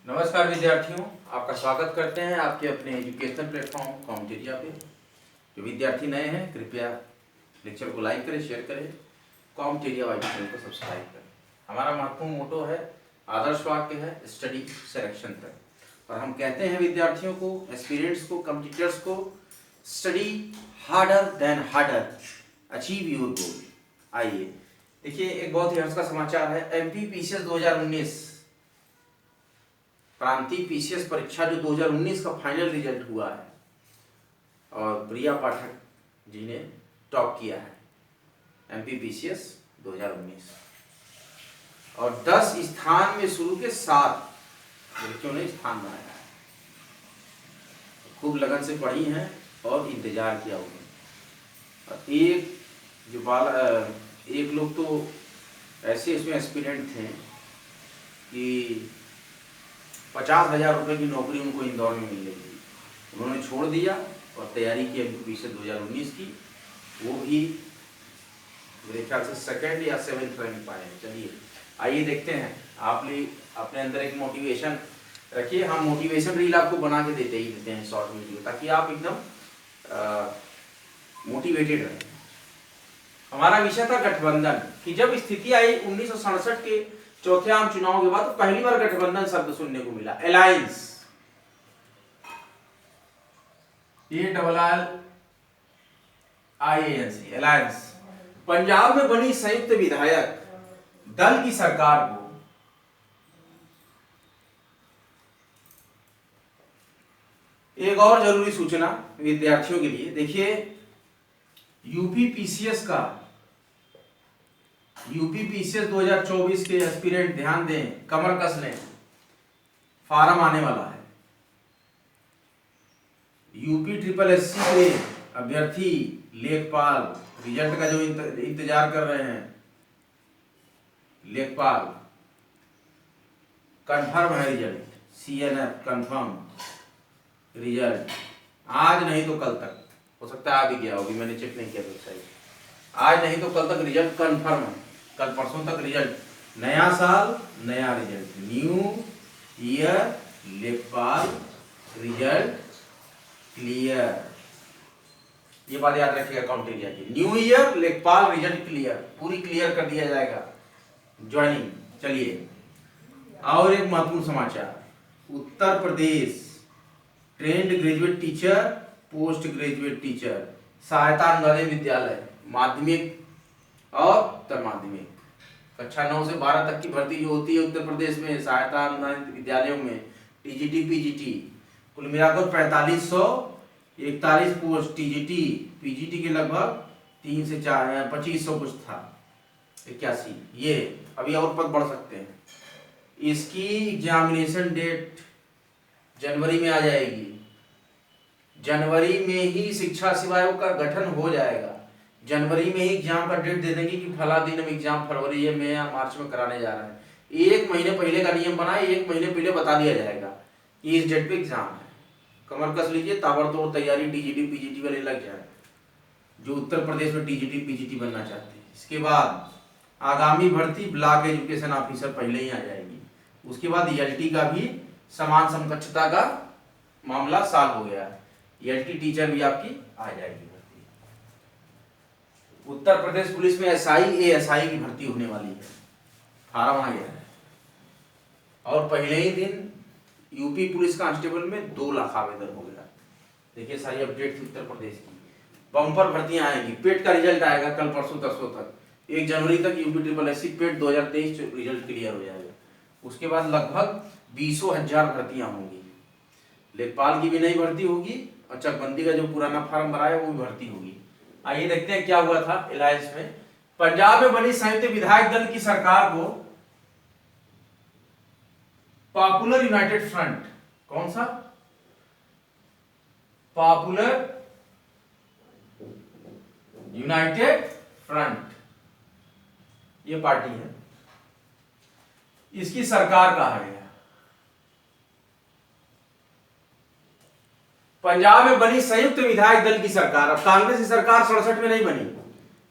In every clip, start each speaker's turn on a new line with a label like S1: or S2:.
S1: नमस्कार विद्यार्थियों, आपका स्वागत करते हैं आपके अपने एजुकेशनल प्लेटफॉर्म कॉम्टेरिया पे। जो विद्यार्थी नए हैं कृपया लेक्चर को लाइक करें, शेयर करें, कॉम्टेरिया वाई चैनल को सब्सक्राइब करें। हमारा महत्वपूर्ण मोटो है, आदर्श वाक्य है, स्टडी सिलेक्शन तक। और हम कहते हैं विद्यार्थियों को, एस्पिरेंट्स को, कम्पिटिटर्स को, study harder than harder, achieve your goal. आइए देखिए, एक बहुत ही हर्ष का समाचार है। एमपी पीसीएस 2019 प्रांतीय पीसीएस परीक्षा जो 2019 का फाइनल रिजल्ट हुआ है और प्रिया पाठक जी ने टॉप किया है एमपी पीसीएस 2019 और 10 स्थान में शुरू के 7 लड़कियों ने स्थान बनाया है। खूब लगन से पढ़ी हैं और इंतजार किया उन्होंने। और एक लोग तो ऐसे इसमें एस्पिरेंट थे कि 50,000 रुपये की नौकरी उनको इंदौर में मिल रही थी। उन्होंने छोड़ दिया और तैयारी की पीसीएस 2019 की। वो भी मेरे ख्याल से सेकंड या 7th रैंक पाए हैं। चलिए आइए देखते हैं। आप अपने अंदर एक मोटिवेशन रखिए। हम मोटिवेशन रील आपको बना के देते हैं शॉर्ट वीडियो, ताकि आप एकदम मोटिवेटेड रहें। हमारा विषय था गठबंधन कि जब स्थिति आई 1967 के चौथे आम चुनाव के बाद तो पहली बार गठबंधन शब्द सुनने को मिला। Alliance, ALLIANCE, alliance. पंजाब में बनी संयुक्त विधायक दल की सरकार को एक और जरूरी सूचना विद्यार्थियों के लिए। देखिए, यूपी पीसीएस 2024 के एस्पिरेंट ध्यान दें, कमर कस लें, फार्म आने वाला है। यूपी SSSC के अभ्यर्थी लेखपाल रिजल्ट का जो इंतजार कर रहे हैं, लेखपाल कंफर्म है रिजल्ट, CNF कंफर्म रिजल्ट। आज नहीं तो कल तक, हो सकता है आ भी गया होगी, मैंने चेक नहीं किया वेबसाइट। आज नहीं तो कल तक रिजल्ट कंफर्म है। कल परसों तक रिजल्ट। नया साल नया रिजल्ट, न्यू ईयर लेखपाल रिजल्ट क्लियर। ये बात याद रखिएगा कॉम्टेरिया की। न्यू ईयर लेखपाल रिजल्ट क्लियर, पूरी क्लियर कर दिया जाएगा ज्वाइनिंग। चलिए, और एक महत्वपूर्ण समाचार। Uttar Pradesh trained graduate teacher, post graduate teacher, सहायता अनुदान विद्यालय, माध्यमिक और उत्तर माध्यमिक, कक्षा 9 से 12 तक की भर्ती जो होती है उत्तर प्रदेश में सहायता अनुदानित विद्यालयों में, टीजीटी पीजीटी, कुल मिलाकर 4541 पोस्ट टीजीटी पीजीटी के लगभग 3 से 4 2500 कुछ था, 81। ये अभी और पद बढ़ सकते हैं। इसकी एग्जामिनेशन डेट जनवरी में आ जाएगी। जनवरी में ही शिक्षा सेवा आयोग का गठन हो जाएगा। जनवरी में ही एग्जाम का डेट दे देंगे कि फला दिन हम एग्जाम फरवरी में या मार्च में कराने जा रहे हैं। 1 महीने पहले का नियम बना है, 1 महीने पहले बता दिया जाएगा कि इस डेट पे एग्जाम है। कमर कस लीजिए, ताबड़तोड़ तैयारी टीजीटी पीजीटी वाले लग जाए जो उत्तर प्रदेश में टीजीटी पीजीटी बनना चाहते हैं। इसके बाद आगामी भर्ती ब्लॉक एजुकेशन ऑफिसर पहले ही आ जाएगी। उसके बाद ELT का भी समान समकक्षता का मामला सॉल्व हो गया है। ELT टीचर भी आपकी आ जाएगी। उत्तर प्रदेश पुलिस में SI ASI की भर्ती होने वाली है, फार्म आ गया है। और पहले ही दिन यूपी पुलिस कांस्टेबल में 2 लाख आवेदन हो गया। देखिए सारी अपडेट उत्तर प्रदेश की। बम्पर भर्तियां आएंगी। पेट का रिजल्ट आएगा कल परसों तरसों तक, 1 जनवरी तक यूपी SSSC पेट 2023 रिजल्ट क्लियर हो जाएगा। उसके बाद लगभग 20,000 भर्तियां होंगी। लेखपाल की भी नई भर्ती होगी और चकबंदी का जो पुराना फार्म भरा है वो भी भर्ती होगी। आइए देखते हैं क्या हुआ था अलायंस में। पंजाब में बनी संयुक्त विधायक दल की सरकार को पॉपुलर यूनाइटेड फ्रंट, कौन सा? पॉपुलर यूनाइटेड फ्रंट, ये पार्टी है, इसकी सरकार कहा गया। पंजाब में बनी संयुक्त विधायक दल की सरकार। अब कांग्रेस की सरकार 67 में नहीं बनी,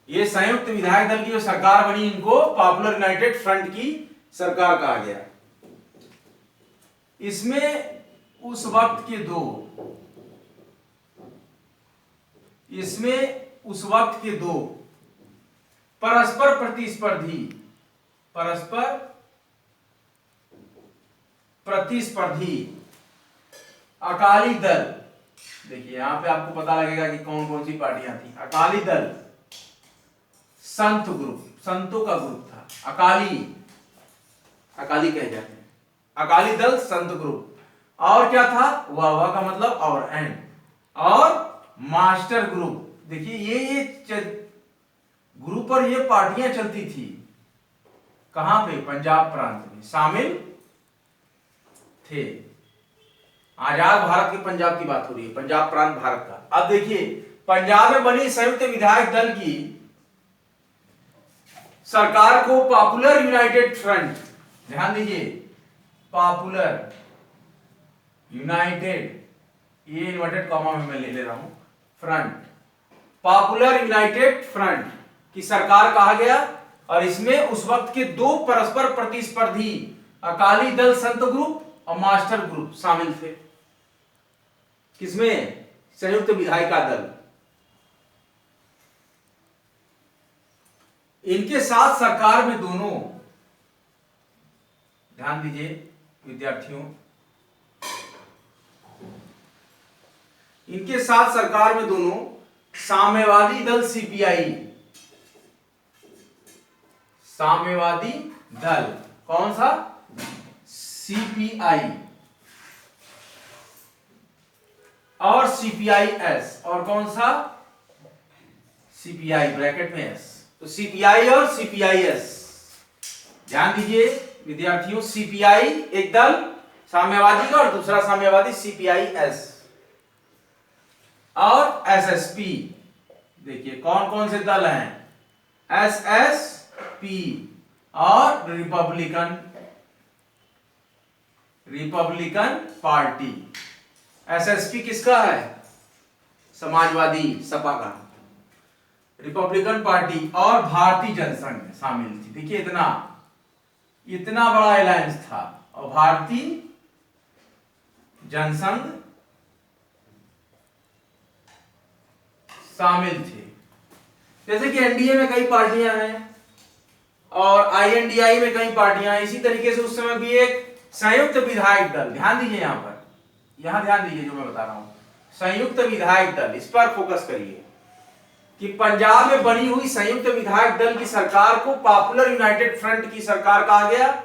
S1: ये संयुक्त विधायक दल की जो सरकार बनी, इनको पॉपुलर यूनाइटेड फ्रंट की सरकार कहा गया। इसमें उस वक्त के दो परस्पर प्रतिस्पर्धी अकाली दल, देखिए यहां पे आपको पता लगेगा कि कौन कौन सी पार्टियां थी। अकाली दल संत ग्रुप, संतों का ग्रुप था, अकाली कहे जाते हैं, अकाली दल संत ग्रुप। और क्या था, वह का मतलब और, एंड, और मास्टर ग्रुप। देखिए ये ग्रुप और ये पार्टियां चलती थी कहां पे, पंजाब प्रांत में शामिल थे। आजाद भारत के पंजाब की बात हो रही है, पंजाब प्रांत भारत का। अब देखिए पंजाब में बनी संयुक्त विधायक दल की सरकार को पॉपुलर यूनाइटेड फ्रंट, ध्यान दीजिए, पॉपुलर यूनाइटेड, ये इन्वर्टेड कॉमा में मैं ले रहा हूं, फ्रंट, पॉपुलर यूनाइटेड फ्रंट की सरकार कहा गया। और इसमें उस वक्त के दो परस्पर प्रतिस्पर्धी अकाली दल संत ग्रुप और मास्टर ग्रुप शामिल थे। किसमें, संयुक्त विधायिका दल। इनके साथ सरकार में दोनों, ध्यान दीजिए विद्यार्थियों, इनके साथ सरकार में दोनों साम्यवादी दल सीपीआई, साम्यवादी दल, कौन सा, सीपीआई, और सीपीआईएस, और कौन सा, सीपीआई ब्रैकेट में एस, तो सीपीआई और सीपीआईएस। ध्यान दीजिए विद्यार्थियों, सीपीआई एक दल साम्यवादी का और दूसरा साम्यवादी सीपीआईएस, और एसएसपी। देखिए कौन कौन से दल हैं, एसएसपी और रिपब्लिकन पार्टी। एसएसपी किसका है, समाजवादी सपा का। रिपब्लिकन पार्टी और भारतीय जनसंघ शामिल थी। देखिए इतना बड़ा अलायंस था, और भारतीय जनसंघ शामिल थे। जैसे कि एनडीए में कई पार्टियां हैं और आईएनडीआई में कई पार्टियां हैं, इसी तरीके से उस समय भी एक संयुक्त विधायक दल, ध्यान दीजिए यहां ध्यान दीजिए जो मैं बता रहा हूं, संयुक्त विधायक दल, इस पर फोकस करिए कि पंजाब में बनी हुई संयुक्त विधायक दल की सरकार को पॉपुलर यूनाइटेड फ्रंट की सरकार कहा गया।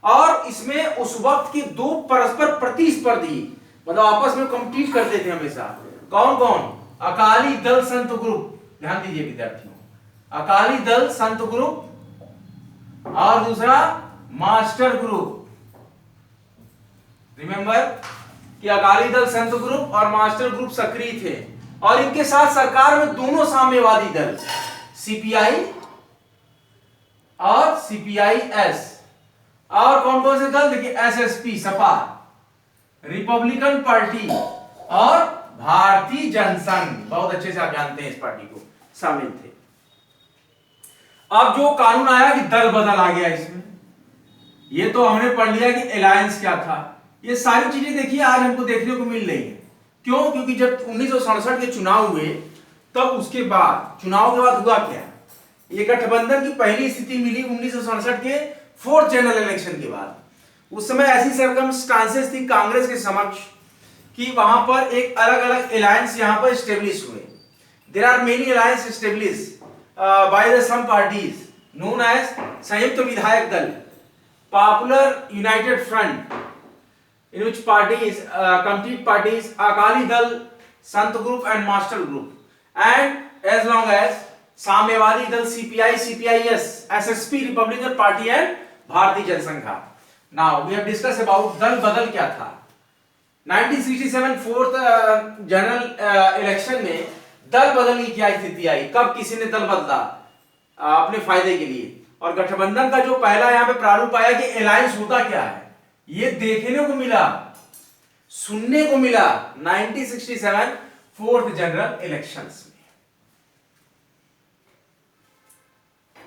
S1: और इसमें उस वक्त के दो परस्पर प्रतिस्पर्धी, मतलब आपस में कम्पीट करते थे हमेशा, कौन कौन, अकाली दल संत ग्रुप, ध्यान दीजिए विद्यार्थियों, अकाली दल संत ग्रुप और दूसरा मास्टर ग्रुप। रिमेंबर कि अकाली दल संत ग्रुप और मास्टर ग्रुप सक्रिय थे, और इनके साथ सरकार में दोनों साम्यवादी दल सीपीआई और सीपीआईएस, और कौन कौन से दल, देखिए एसएसपी सपा, रिपब्लिकन पार्टी और भारतीय जनसंघ, बहुत अच्छे से आप जानते हैं इस पार्टी को, शामिल थे। अब जो कानून आया कि दल बदल आ गया इसमें, ये तो हमने पढ़ लिया कि अलायंस क्या था। ये सारी चीजें देखिए आज हमको देखने को मिल रही है। क्यों, क्योंकि जब 1967 के चुनाव हुए, तब उसके बाद चुनाव के बाद हुआ क्या, ये गठबंधन की पहली स्थिति मिली 1967 के 4th जनरल इलेक्शन के बाद। उस समय ऐसी सर्कमस्टांसेस थी कांग्रेस के समक्ष कि वहां पर एक अलग अलग अलायंस यहां पर एस्टेब्लिश हुए। There are many alliance establish by the some parties known as Samyukta Vidhayak Dal, popular united front, in which parties complete parties Akali Dal, Sant group and Master group, and as long as Samyawadi Dal, CPI, CPIS, SSP, Republican Party and Bharatiya Janasangha. Now we have discussed about दल बदल क्या था। 1967 4th general election में दल बदल की क्या स्थिति आई, कब किसी ने दल बदला अपने फायदे के लिए, और गठबंधन का जो पहला यहाँ पे प्रारूप आया कि अलायंस होता क्या है, ये देखने को मिला, सुनने को मिला 1967 4th जनरल इलेक्शंस में।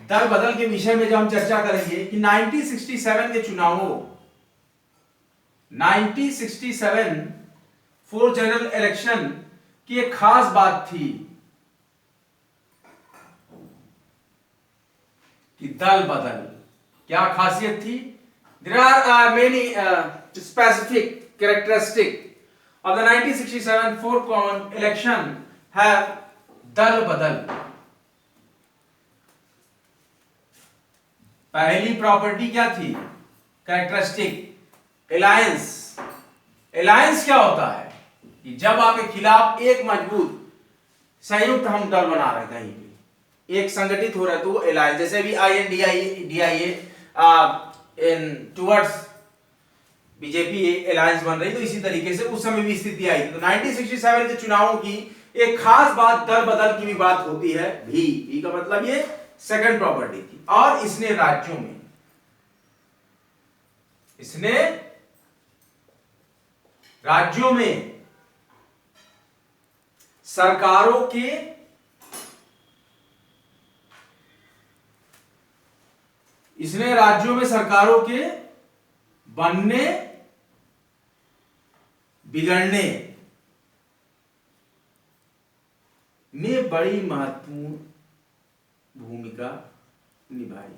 S1: दल बदल के विषय में जब हम चर्चा करेंगे कि 1967 के चुनावों 1967 फोर जनरल इलेक्शन की एक खास बात थी कि दल बदल। क्या खासियत थी? There are many specific characteristic of the 1967 four common election have दल बदल। पहली प्रॉपर्टी क्या थी? Characteristic alliance. अलायंस क्या होता है कि जब आपके खिलाफ एक मजबूत संयुक्त हम दल बना रहे हैं, कहीं पे एक संगठित हो रहा है तो वो अलायंस, जैसे भी INDIA इन टुवर्ड्स बीजेपी अलायंस बन रही, तो इसी तरीके से उस समय भी स्थिति आई थी। तो 1967 के चुनावों की एक खास बात दल बदल की भी बात होती है। भी का मतलब ये सेकंड प्रॉपर्टी थी। और इसने राज्यों में सरकारों के बनने बिगड़ने में बड़ी महत्वपूर्ण भूमिका निभाई।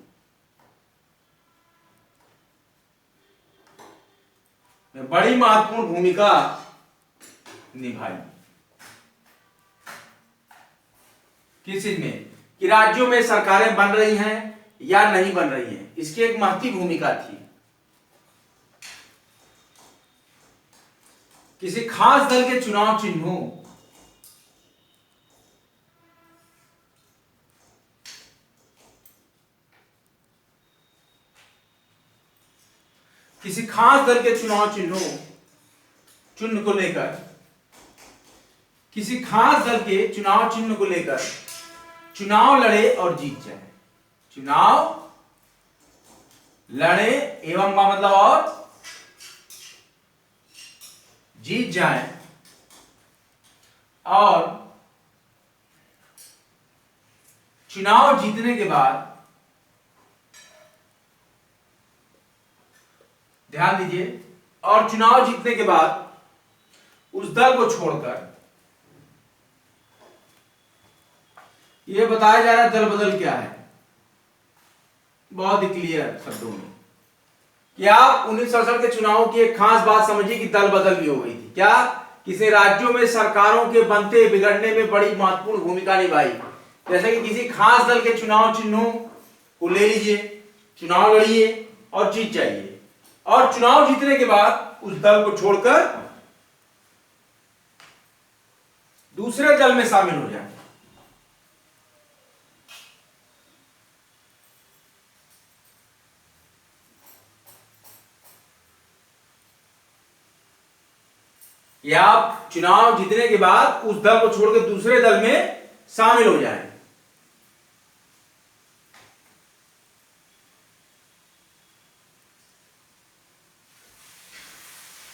S1: किस चीज में? कि राज्यों में सरकारें बन रही हैं या नहीं बन रही हैं, इसकी एक महत्वपूर्ण भूमिका थी। किसी खास दल के चुनाव चिन्हों चिन्ह को लेकर चुनाव लड़े और जीत जाए। चुनाव लड़े एवं का मतलब और जीत जाए, और चुनाव जीतने के बाद, ध्यान दीजिए, और चुनाव जीतने के बाद उस दल को छोड़कर, यह बताया जा रहा है दल बदल क्या है, बहुत ही क्लियर शब्दों में कि आप 1967 के चुनाव की एक खास बात समझिए कि दल बदल भी हो गई थी। क्या? किसी राज्यों में सरकारों के बनते बिगड़ने में बड़ी महत्वपूर्ण भूमिका निभाई। जैसे कि किसी खास दल के चुनाव चिन्हों को ले लीजिए, चुनाव लड़िए और जीत जाइए, और चुनाव जीतने के बाद उस दल को छोड़कर दूसरे दल में शामिल हो जाए। या आप चुनाव जीतने के बाद उस दल को छोड़कर दूसरे दल में शामिल हो जाएं।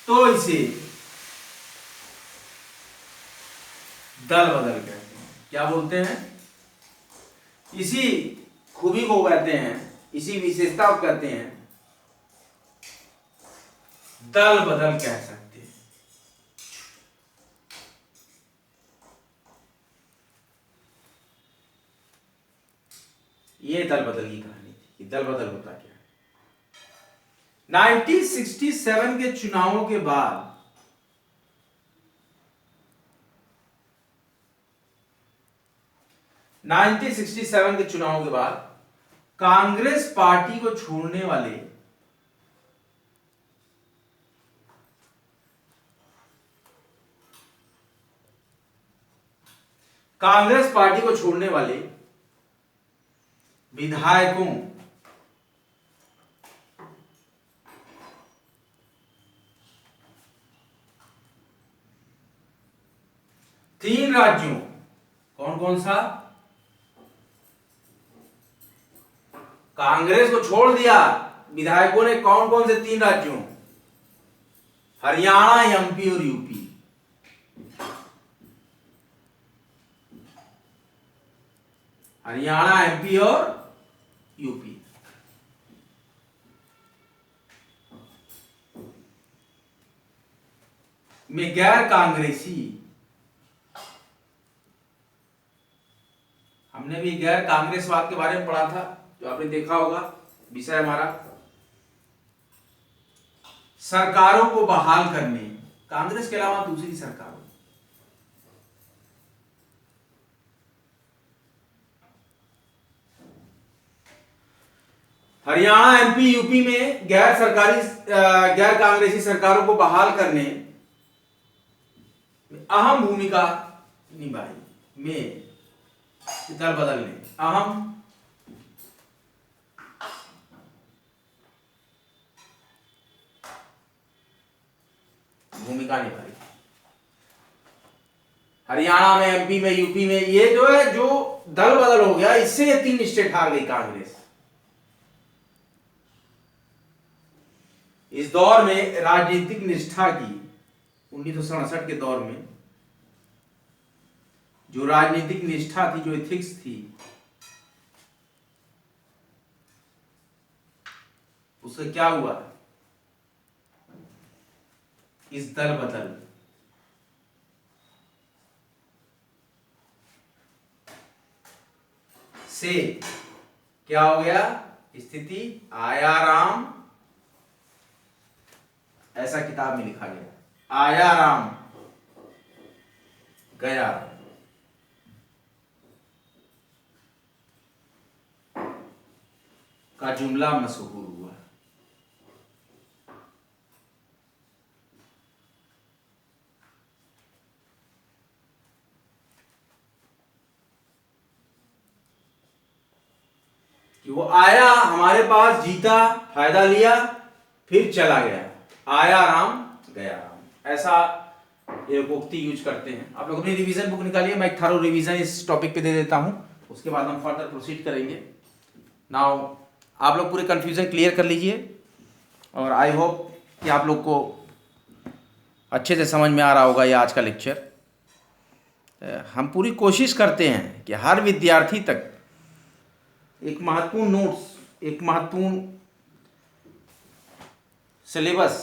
S1: तो इसे दल बदल कहते हैं। क्या बोलते हैं? इसी खूबी को कहते हैं, इसी विशेषता को कहते हैं दल बदल कह सकते हैं। ये दल बदल की कहानी थी कि दल बदल होता क्या है। 1967 के चुनावों के बाद कांग्रेस पार्टी को छोड़ने वाले विधायकों तीन राज्यों, कौन कौन सा? कांग्रेस को छोड़ दिया विधायकों ने, कौन कौन से तीन राज्यों? हरियाणा, एमपी और यूपी। हरियाणा, एमपी और यूपी। में गैर कांग्रेसी, हमने भी गैर कांग्रेसवाद के बारे में पढ़ा था, जो आपने देखा होगा, विषय हमारा सरकारों को बहाल करने, कांग्रेस के अलावा दूसरी सरकारों। हरियाणा, एमपी, यूपी में गैर कांग्रेसी सरकारों को बहाल करने अहम भूमिका निभाई, में दल बदलने अहम भूमिका निभाई। हरियाणा में, एमपी में, यूपी में, ये जो है, जो दल बदल हो गया, इससे ये 3 स्टेट हार गई कांग्रेस। इस दौर में राजनीतिक निष्ठा की, 1967 के दौर में जो राजनीतिक निष्ठा थी, जो एथिक्स थी, उससे क्या हुआ, इस दल बदल से क्या हो गया, स्थिति आया राम, ऐसा किताब में लिखा गया, आया राम गया राम। का जुमला मशहूर हुआ। कि वो आया हमारे पास, जीता, फायदा लिया, फिर चला गया, आया राम गया राम, ऐसा एक उक्ति यूज करते हैं। आप लोग अपनी रिवीजन बुक निकालिए, मैं एक थारो रिवीजन इस टॉपिक पे दे देता हूं, उसके बाद हम फर्दर प्रोसीड करेंगे। नाउ आप लोग पूरे कंफ्यूजन क्लियर कर लीजिए, और आई होप कि आप लोग को अच्छे से समझ में आ रहा होगा ये आज का लेक्चर। हम पूरी कोशिश करते हैं कि हर विद्यार्थी तक एक महत्वपूर्ण नोट्स, एक महत्वपूर्ण सिलेबस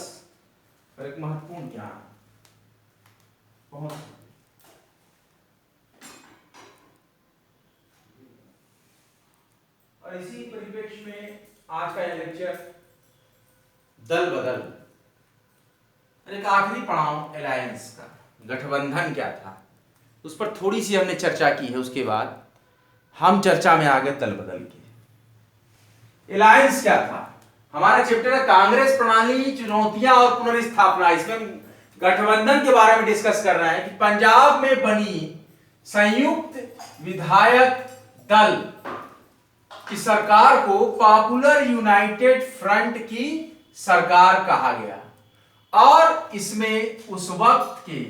S1: और एक महत्वपूर्ण ज्ञान पहुंच। और इसी परिप्रेक्ष्य में आज का यह लेक्चर दल बदल, एक आखिरी पड़ाव अलायंस का, गठबंधन क्या था, उस पर थोड़ी सी हमने चर्चा की है। उसके बाद हम चर्चा में आ गए दल बदल की। अलायंस क्या था, हमारा चैप्टर है कांग्रेस प्रणाली, चुनौतियां और पुनर्स्थापना। इसमें गठबंधन के बारे में डिस्कस कर रहे हैं कि पंजाब में बनी संयुक्त विधायक दल की सरकार को पॉपुलर यूनाइटेड फ्रंट की सरकार कहा गया, और इसमें उस वक्त के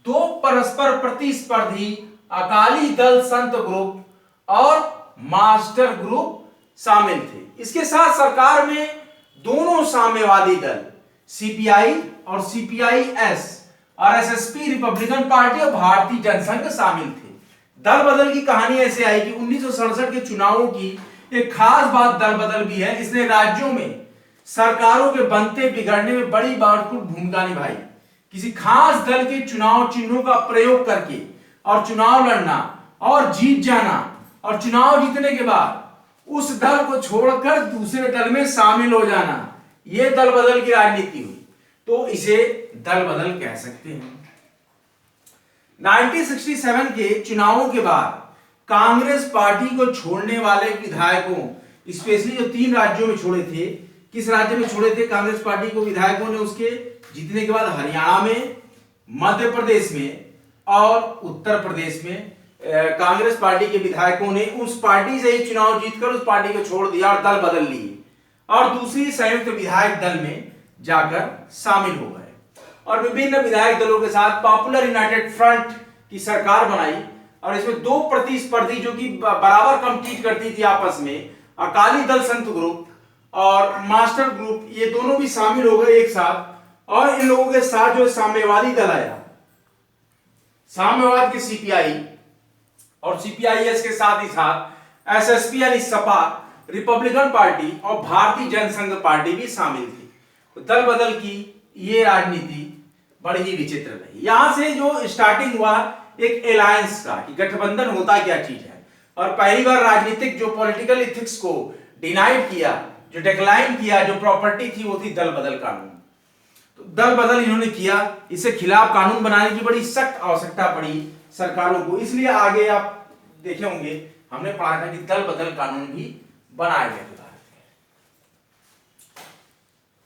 S1: 2 परस्पर प्रतिस्पर्धी अकाली दल संत ग्रुप और मास्टर ग्रुप शामिल थे। इसके साथ सरकार में दोनों साम्यवादी दल सीपीआई और सीपीआईएस और एसएसपी रिपब्लिकन पार्टी और भारतीय जनसंघ शामिल थे। दल बदल की कहानी ऐसे आई कि 1967 के चुनावों की एक खास बात दल बदल भी है, इसने राज्यों में सरकारों के बनते बिगड़ने में बड़ी महत्वपूर्ण भूमिका निभाई। किसी खास दल के चुनाव चिन्हों का प्रयोग करके और चुनाव लड़ना और जीत जाना, और चुनाव जीतने के बाद उस दल को छोड़कर दूसरे दल में शामिल हो जाना, यह दल बदल की राजनीति हुई, तो इसे दल बदल कह सकते हैं। 1967 के चुनावों के बाद कांग्रेस पार्टी को छोड़ने वाले विधायकों, स्पेशली जो 3 राज्यों में छोड़े थे, किस राज्य में छोड़े थे कांग्रेस पार्टी को विधायकों ने उसके जीतने के बाद, हरियाणा में, मध्य प्रदेश में और उत्तर प्रदेश में कांग्रेस पार्टी के विधायकों ने उस पार्टी से ही चुनाव जीतकर उस पार्टी को छोड़ दिया और दल बदल लिए, और दूसरी संयुक्त विधायक दल में जाकर शामिल हो गए, और विभिन्न विधायक दलों के साथ पॉपुलर यूनाइटेड फ्रंट की सरकार बनाई। और इसमें 2 प्रतिस्पर्धी जो कि बराबर कम्पीट करती थी आपस में, अकाली दल संत ग्रुप और मास्टर ग्रुप, ये दोनों भी शामिल हो गए एक साथ। और इन लोगों के साथ जो साम्यवादी दल आया, साम्यवाद के सीपीआई और सीपीआईएस के साथ ही साथ एसएसपी यानी सपा, रिपब्लिकन पार्टी और भारतीय जनसंघ पार्टी भी शामिल थी। तो दल बदल की ये राजनीति बड़ी ही विचित्र रही। यहां से जो स्टार्टिंग हुआ एक अलायंस का कि गठबंधन होता क्या चीज है, और पहली बार राजनीतिक जो पॉलिटिकल इथिक्स को डिनाइड किया, जो डिक्लाइन किया, जो प्रॉपर्टी थी वो थी दल बदल कानून। तो दल बदल इन्होंने किया, इससे खिलाफ कानून बनाने की बड़ी सख्त आवश्यकता पड़ी सरकारों को। इसलिए आगे आप देखे होंगे हमने पढ़ा था कि दल बदल कानून भी बनाए गए।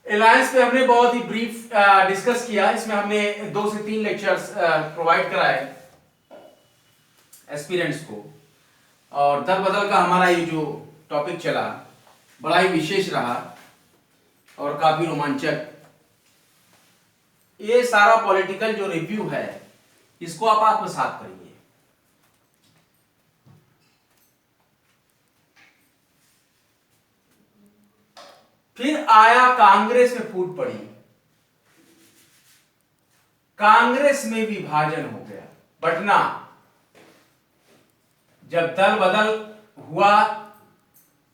S1: अलायंस पे हमने बहुत ही ब्रीफ डिस्कस किया, इसमें हमने 2 से 3 लेक्चर्स प्रोवाइड कराए एस्पिरेंट्स को, और दल बदल का हमारा ये जो टॉपिक चला बड़ा ही विशेष रहा और काफी रोमांचक। ये सारा पॉलिटिकल जो रिव्यू है इसको आप आत्मसात करिए। फिर आया कांग्रेस में फूट पड़ी, कांग्रेस में विभाजन हो गया, बंटना। जब दल बदल हुआ,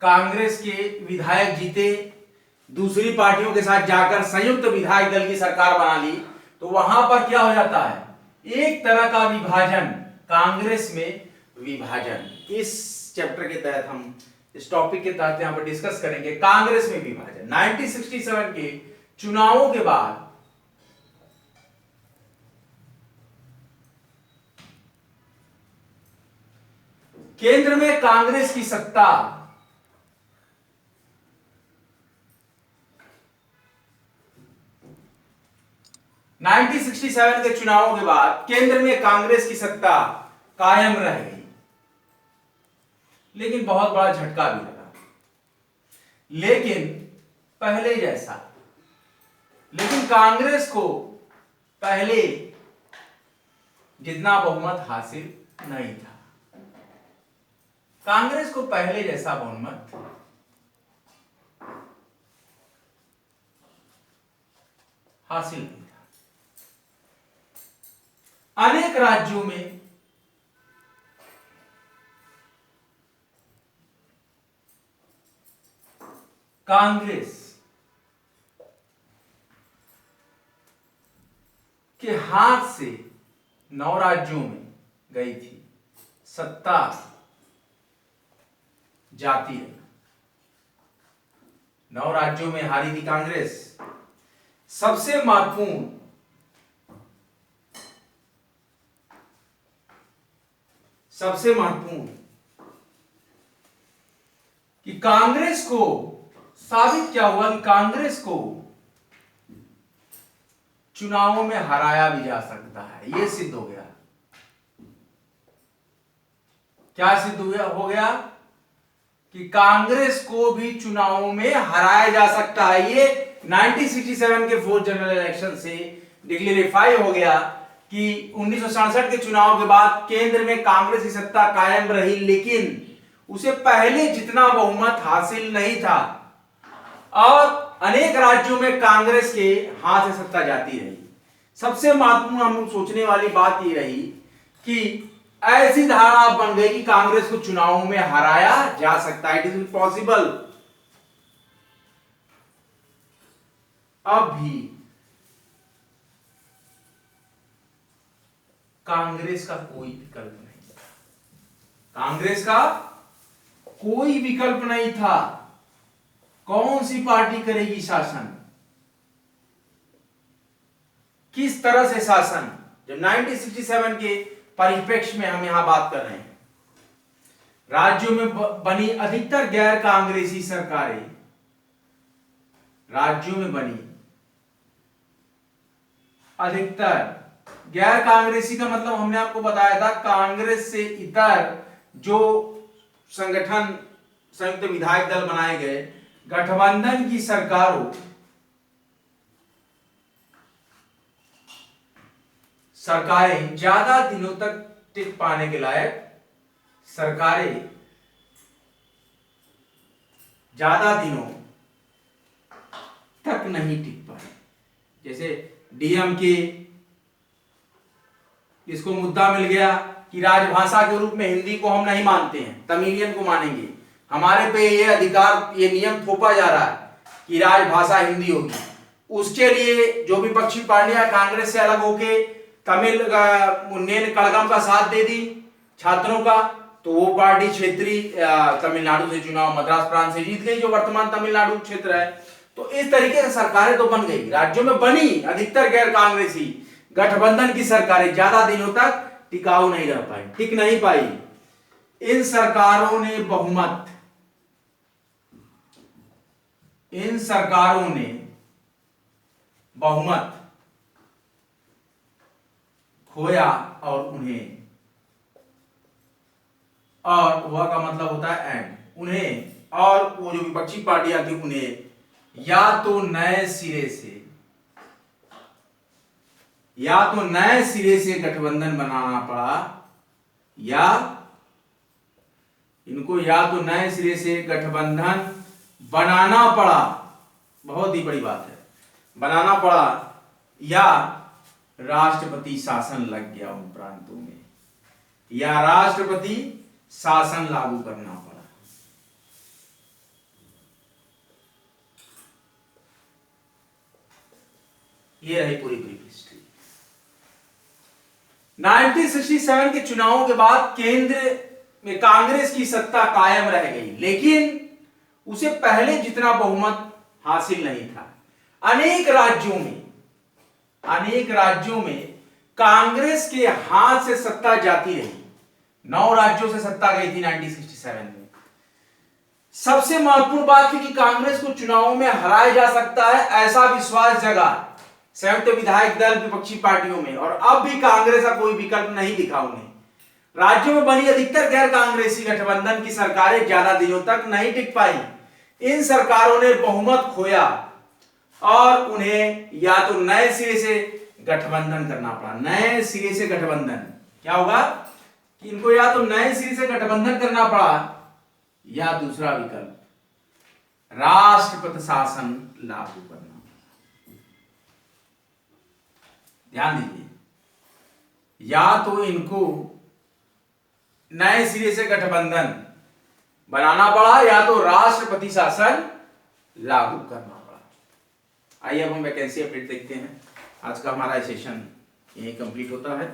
S1: कांग्रेस के विधायक जीते, दूसरी पार्टियों के साथ जाकर संयुक्त विधायक दल की सरकार बना ली, तो वहां पर क्या हो जाता है, एक तरह का विभाजन, कांग्रेस में विभाजन। इस चैप्टर के तहत हम इस टॉपिक के तहत यहां पर डिस्कस करेंगे कांग्रेस में विभाजन। 1967 के चुनावों के बाद केंद्र में कांग्रेस की सत्ता के चुनावों के बाद केंद्र में कांग्रेस की सत्ता कायम रह गई, लेकिन बहुत बड़ा झटका भी लगा। लेकिन पहले जैसा, लेकिन कांग्रेस को पहले जितना बहुमत हासिल नहीं था, कांग्रेस को पहले जैसा बहुमत हासिल नहीं था। अनेक राज्यों में कांग्रेस के हाथ से 9 राज्यों में गई थी, सत्ता जाती है। 9 राज्यों में हारी थी कांग्रेस। सबसे महत्वपूर्ण कि कांग्रेस को साबित क्या हुआ कि कांग्रेस को चुनावों में हराया भी जा सकता है। यह सिद्ध हो गया। क्या सिद्ध हो गया कि कांग्रेस को भी चुनावों में हराया जा सकता है। ये 1967 के 4th जनरल इलेक्शन से डिक्लेरिफाई हो गया कि 1967 के चुनाव के बाद केंद्र में कांग्रेस की सत्ता कायम रही, लेकिन उसे पहले जितना बहुमत हासिल नहीं था, और अनेक राज्यों में कांग्रेस के हाथ से सत्ता जाती रही। सबसे महत्वपूर्ण हम सोचने वाली बात ये रही कि ऐसी धारणा बन गई कि कांग्रेस को चुनावों में हराया जा सकता है, इट इज पॉसिबल। अब भी कांग्रेस का कोई विकल्प नहीं था, कांग्रेस का कोई विकल्प नहीं था। कौन सी पार्टी करेगी शासन, किस तरह से शासन, जब 1967 के परिप्रेक्ष्य में हम यहां बात कर रहे हैं। राज्यों में बनी अधिकतर गैर कांग्रेसी सरकारें, राज्यों में बनी अधिकतर गैर कांग्रेसी का मतलब हमने आपको बताया था कांग्रेस से इतर जो संगठन, संयुक्त विधायक दल बनाए गए, गठबंधन की सरकारों, सरकारें ज्यादा दिनों तक टिक पाने के लायक, सरकारें ज्यादा दिनों तक नहीं टिक पाई। जैसे डीएमके, इसको मुद्दा मिल गया कि राजभाषा के रूप में हिंदी को हम नहीं मानते हैं, तमिलियन को मानेंगे। हमारे पे ये अधिकार, ये नियम थोपा जा रहा है कि राजभाषा हिंदी होगी, उसके लिए जो विपक्षी पार्टियां कांग्रेस से अलग होके तमिल मुन्नेर कड़गम का साथ दे दी छात्रों का, तो वो पार्टी क्षेत्रीय तमिलनाडु से चुनाव मद्रास प्रांत से जीत गई, जो वर्तमान तमिलनाडु क्षेत्र है। तो इस तरीके से सरकारें तो बन गई, राज्यों में बनी अधिकतर गैर कांग्रेसी गठबंधन की सरकारें ज्यादा दिनों तक टिकाऊ नहीं रह पाई, टिक नहीं पाई। इन सरकारों ने बहुमत खोया और उन्हें, और वह का मतलब होता है एंड, उन्हें और वो जो विपक्षी पार्टियां थी उन्हें या तो नए सिरे से गठबंधन बनाना पड़ा, या इनको या तो नए सिरे से गठबंधन बनाना पड़ा, बहुत ही बड़ी बात है, बनाना पड़ा, या राष्ट्रपति शासन लग गया उन प्रांतों में, या राष्ट्रपति शासन लागू करना पड़ा। ये रही पूरी ब्रीफ हिस्ट्री। 1967 के चुनावों के बाद केंद्र में कांग्रेस की सत्ता कायम रह गई, लेकिन उसे पहले जितना बहुमत हासिल नहीं था। अनेक राज्यों में कांग्रेस के हाथ से सत्ता जाती रही। 9 राज्यों से सत्ता गई थी 1967 में। सबसे महत्वपूर्ण बात थी कि कांग्रेस को चुनावों में हराया जा सकता है, ऐसा विश्वास जगा संयुक्त विधायक दल विपक्षी पार्टियों में, और अब भी कांग्रेस का कोई विकल्प नहीं दिखा उन्हें। राज्यों में बनी अधिकतर गैर कांग्रेसी गठबंधन की सरकारें ज्यादा दिनों तक नहीं टिक पाई। इन सरकारों ने बहुमत खोया और उन्हें या तो नए सिरे से गठबंधन करना पड़ा। नए सिरे से गठबंधन क्या होगा कि इनको या तो नए सिरे से गठबंधन करना पड़ा, या दूसरा विकल्प राष्ट्रपति शासन लागू करना। ध्यान दीजिए, या तो इनको नए सिरे से गठबंधन बनाना पड़ा, या तो राष्ट्रपति शासन लागू करना पड़ा। आइए अब हम वैकेंसी अपडेट देखते हैं। आज का हमारा सेशन यही कंप्लीट होता है।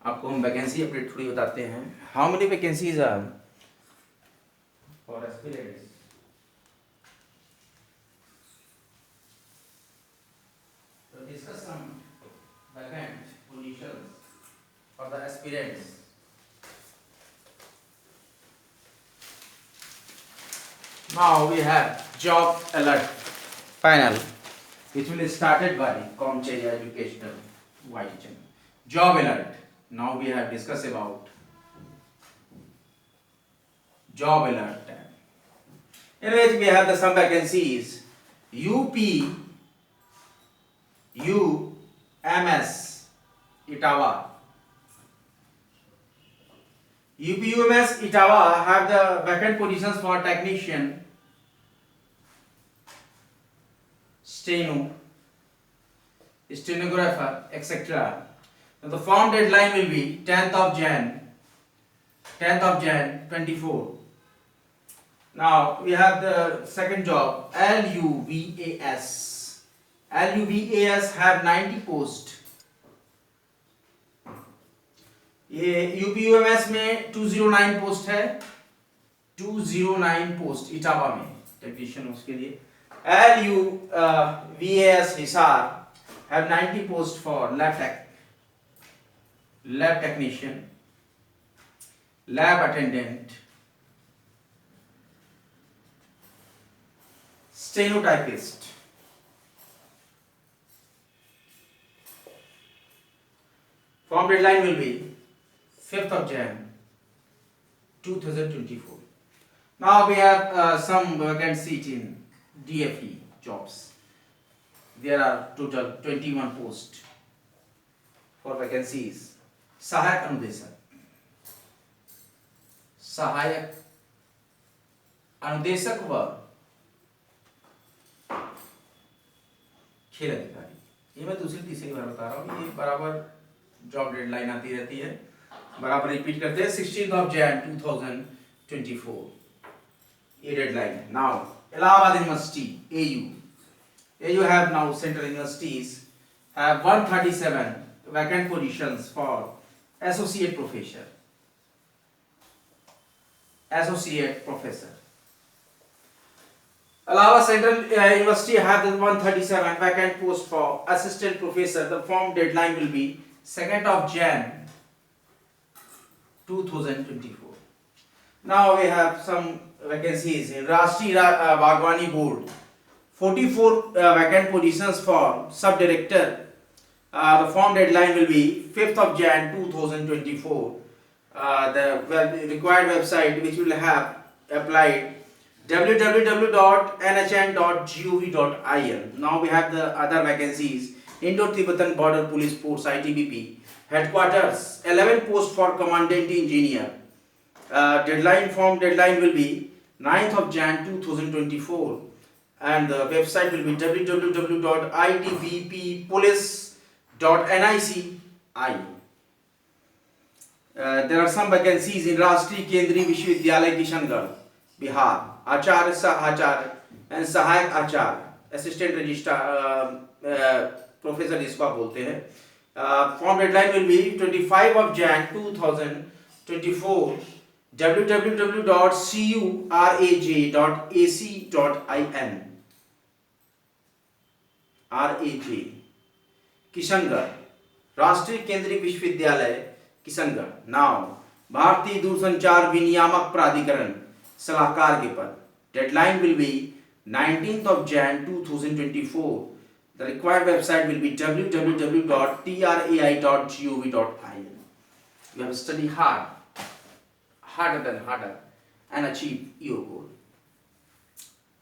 S1: आपको हम वैकेंसी अपडेट थोड़ी बताते हैं। How many vacancies are for aspirants? तो discuss some vacant positions for the aspirants. Now we have job alert panel, which will started by Comcharia Educational White. Job alert. Now we have discussed about job alert tab, in which we have the some vacancies. UPUMS Itawa. UPUMS Itawa have the vacant positions for technician, stenographer, etc. Now the form deadline will be 10th of Jan 24. Now we have the second job, LUVAS. LUVAS have 90 post. ये UPUMS में 209 post है, 209 post Etawah में technician उसके लिए। LUVAS Hisar have 90 post for lab technician, lab attendant, stenotypist. Form deadline will be 5th of Jan 2024. Now we have some vacant seat in DFE jobs. There are total 21 posts for vacancies. सहायक अनुदेशक व खेल अधिकारी। ये मैं दूसरी तीसरी बार बता रहा हूँ, ये बराबर जॉब डेडलाइन आती रहती है, बराबर रिपीट करते हैं। 16th of Jan 2024 ये डेडलाइन है। Now Allahabad University, AU. AU have now central universities have 137 vacant positions for associate professor. Associate professor. Allahabad Central University have the 137 vacant post for assistant professor. The form deadline will be 2nd of Jan 2024. Now we have some vacancies in Rashtriya Bagwani Board. 44 vacant positions for sub-director. The form deadline will be 5th of Jan 2024. The required website which will have applied www.nhn.gov.in. Now we have the other vacancies. Indo-Tibetan Border Police Force ITBP headquarters 11 posts for commandant engineer. Form deadline will be 9th of Jan 2024 and the website will be www.idbppolice.nic. There are some vacancies in Rashtriya Kendriya Vishwavidyalay Kishangarh, Bihar. Acharya, Sahacharya and Sahayak Acharya, assistant registrar professor इसको आप बोलते हैं. Form deadline will be 25 of Jan 2024. www.curaj.ac.in. RAJ Kishangarh, राष्ट्रीय केंद्रीय विश्वविद्यालय Kishangarh. Now भारतीय दूरसंचार विनियामक प्राधिकरण सलाहकार के पद. Deadline will be 19th of Jan 2024. The required website will be www.trai.gov.in. You have to study harder than harder and achieve your goal.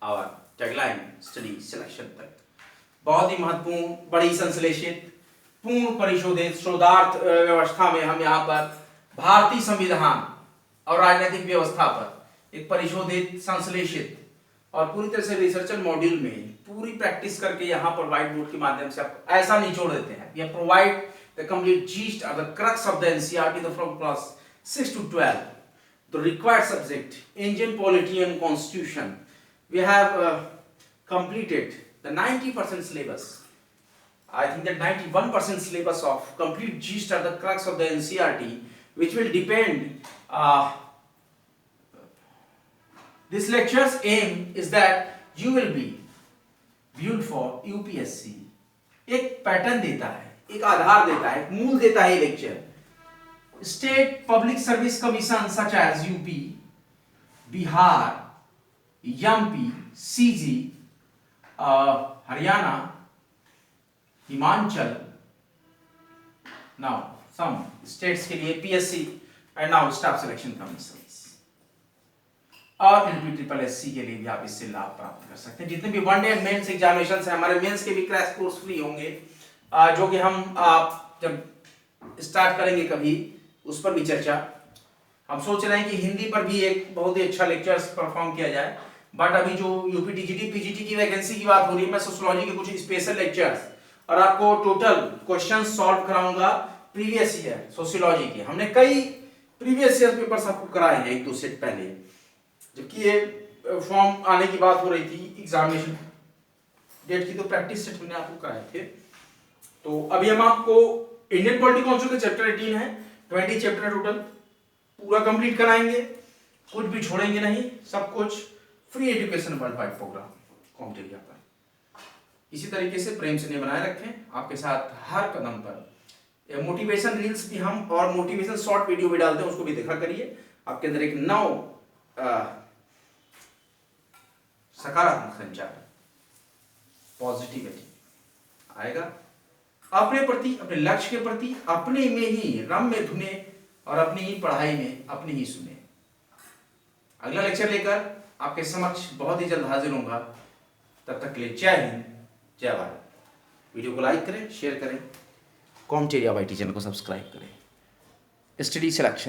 S1: Our tagline study selection तक बहुत ही महत्वपूर्ण, बड़ी संश्लेषित, पूर्ण परिशोधित शोधार्थ व्यवस्था में हम यहाँ पर भारतीय संविधान और राजनीतिक व्यवस्था पर एक परिशोधित, संश्लेषित और पूरी तरह से रिसर्चर मॉड्यूल में पूरी प्रैक्टिस करके यहाँ पर व्हाइट बोर्ड के माध्यम से आप ऐसा निचोड़ देते हैं. We provide the complete gist or the crux of the NCERT from class 6 to 12. The required subject, Indian polity and constitution. We have completed the 90% syllabus. I think that 91% syllabus of complete gist or the crux of the NCERT, which will depend. This lecture's aim is that you will be viewed for UPSC. एक pattern देता है, एक आधार देता है, एक मूल देता है lecture. State Public Service Commission such as UP, Bihar, MP, CG, Haryana, Himachal. Now some states के लिए PSC and now Staff Selection Commissions. और LPSSC के लिए भी आप इससे लाभ प्राप्त कर सकते हैं. जितने भी वन डे मेंस एग्जामिनेशन है, हमारे मेंस के भी क्रैश कोर्स फ्री होंगे, जो कि हम जब स्टार्ट करेंगे कभी उस पर भी चर्चा. हम सोच रहे हैं कि हिंदी पर भी एक बहुत ही अच्छा लेक्चर्स परफॉर्म किया जाए. बट अभी जो यूपी टीजीटी पीजीटी की वैकेंसी की बात हो रही है, मैं सोशियोलॉजी के कुछ स्पेशल लेक्चर्स और आपको टोटल क्वेश्चन सॉल्व कराऊंगा प्रीवियस ईयर सोशियोलॉजी के. हमने कई प्रीवियस ईयर पेपर्स आपको कराए हैं एक दो सेट पहले, जबकि ये फॉर्म आने की बात हो रही थी एग्जामिनेशन डेट की, तो प्रैक्टिस सेट हमने आपको कराए थे. तो अभी हम आपको इंडियन पॉलिटी काउंसिल के चैप्टर 18 है, 20 चैप्टर टोटल पूरा कंप्लीट कराएंगे, कुछ भी छोड़ेंगे नहीं, सब कुछ free education world wide programme कॉम्पिटेरिया पर. इसी तरीके से प्रेम से नहीं बनाए रखें आपके साथ हर कदम पर. मोटिवेशन रील्स भी हम और मोटिवेशन शॉर्ट वीडियो भी डालते हैं, उसको भी देखा करिए. आपके अंदर एक नव सकारात्मक संचार, पॉजिटिविटी आएगा. अपने प्रति, अपने लक्ष्य के प्रति अपने में ही रम्य धुने और अपनी ही पढ़ाई में अपनी ही सुने. अगला लेक्चर लेकर आपके समक्ष बहुत ही जल्द हाजिर होऊंगा. तब तक के लिए जय हिंद, जय भारत. वीडियो को लाइक करें, शेयर करें, कॉम्पिटेरिया वाईटी चैनल को सब्सक्राइब करें. Study selection